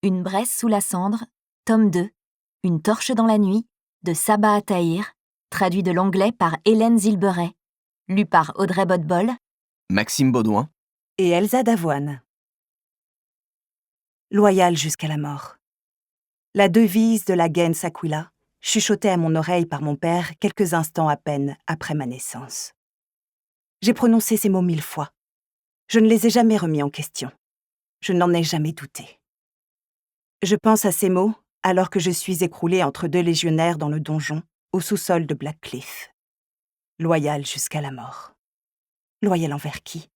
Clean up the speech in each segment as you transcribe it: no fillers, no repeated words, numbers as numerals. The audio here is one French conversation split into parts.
Une braise sous la cendre, tome 2, Une torche dans la nuit, de Sabaa Tahir, traduit de l'anglais par Hélène Zilberet, lu par Audrey Bodbol, Maxime Baudouin et Elsa Davoine. Loyal jusqu'à la mort. La devise de la Gens Aquila, chuchotée à mon oreille par mon père quelques instants à peine après ma naissance. J'ai prononcé ces mots 1000 fois. Je ne les ai jamais remis en question. Je n'en ai jamais douté. Je pense à ces mots alors que je suis écroulée entre 2 légionnaires dans le donjon, au sous-sol de Blackcliff. Loyal jusqu'à la mort. Loyal envers qui?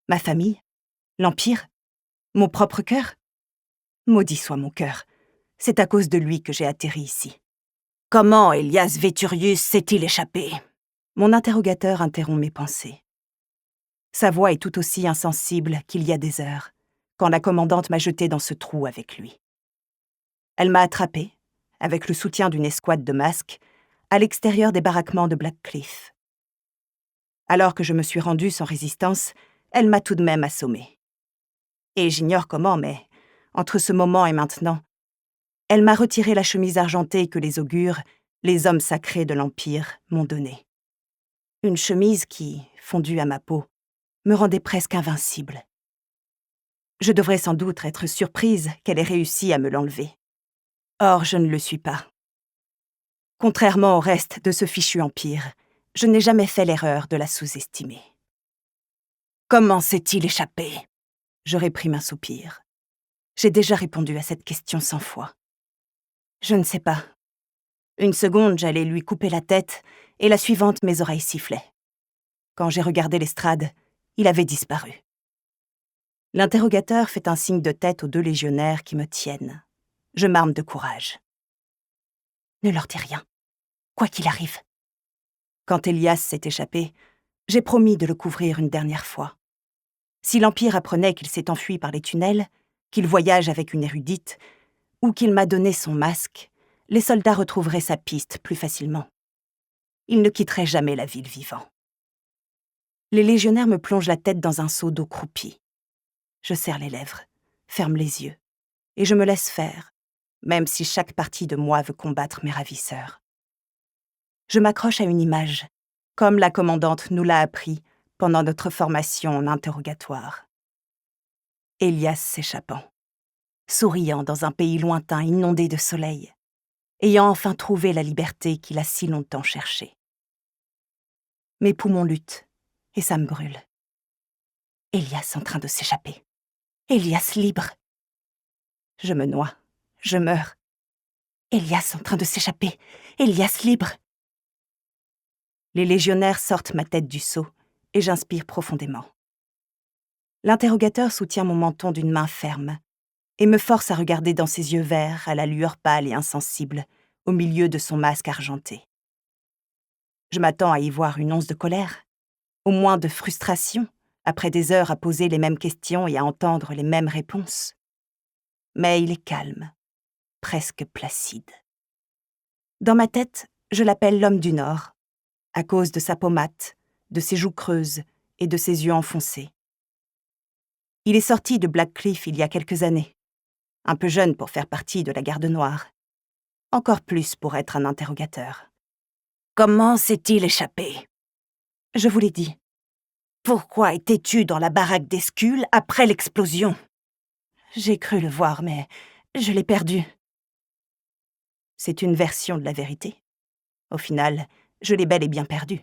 Ma famille? L'Empire? Mon propre cœur? Maudit soit mon cœur. C'est à cause de lui que j'ai atterri ici. Comment Elias Veturius s'est-il échappé? Mon interrogateur interrompt mes pensées. Sa voix est tout aussi insensible qu'il y a des heures, quand la commandante m'a jeté dans ce trou avec lui. Elle m'a attrapé, avec le soutien d'une escouade de masques, à l'extérieur des baraquements de Blackcliff. Alors que je me suis rendue sans résistance, elle m'a tout de même assommée. Et j'ignore comment, mais, entre ce moment et maintenant, elle m'a retiré la chemise argentée que les augures, les hommes sacrés de l'Empire, m'ont donnée. Une chemise qui, fondue à ma peau, me rendait presque invincible. Je devrais sans doute être surprise qu'elle ait réussi à me l'enlever. Or, je ne le suis pas. Contrairement au reste de ce fichu empire, je n'ai jamais fait l'erreur de la sous-estimer. Comment s'est-il échappé? Je réprime un soupir. J'ai déjà répondu à cette question 100 fois. Je ne sais pas. Une seconde, j'allais lui couper la tête, et la suivante, mes oreilles sifflaient. Quand j'ai regardé l'estrade, il avait disparu. L'interrogateur fait un signe de tête aux 2 légionnaires qui me tiennent. Je m'arme de courage. Ne leur dis rien, quoi qu'il arrive. Quand Elias s'est échappé, j'ai promis de le couvrir une dernière fois. Si l'Empire apprenait qu'il s'est enfui par les tunnels, qu'il voyage avec une érudite, ou qu'il m'a donné son masque, les soldats retrouveraient sa piste plus facilement. Il ne quitterait jamais la ville vivant. Les légionnaires me plongent la tête dans un seau d'eau croupie. Je serre les lèvres, ferme les yeux, et je me laisse faire, même si chaque partie de moi veut combattre mes ravisseurs. Je m'accroche à une image, comme la commandante nous l'a appris pendant notre formation en interrogatoire. Elias s'échappant, souriant dans un pays lointain inondé de soleil, ayant enfin trouvé la liberté qu'il a si longtemps cherchée. Mes poumons luttent, et ça me brûle. Elias en train de s'échapper. Elias libre. Je me noie, je meurs. Elias en train de s'échapper. Elias libre. Les légionnaires sortent ma tête du seau, et j'inspire profondément. L'interrogateur soutient mon menton d'une main ferme, et me force à regarder dans ses yeux verts à la lueur pâle et insensible, au milieu de son masque argenté. Je m'attends à y voir une once de colère, au moins de frustration, après des heures à poser les mêmes questions et à entendre les mêmes réponses. Mais il est calme, presque placide. Dans ma tête, je l'appelle l'homme du Nord, à cause de sa peau mate, de ses joues creuses et de ses yeux enfoncés. Il est sorti de Blackcliff il y a quelques années, un peu jeune pour faire partie de la Garde Noire, encore plus pour être un interrogateur. Comment s'est-il échappé? Je vous l'ai dit. Pourquoi étais-tu dans la baraque d'Escule après l'explosion? J'ai cru le voir, mais je l'ai perdu. C'est une version de la vérité. Au final, je l'ai bel et bien perdu.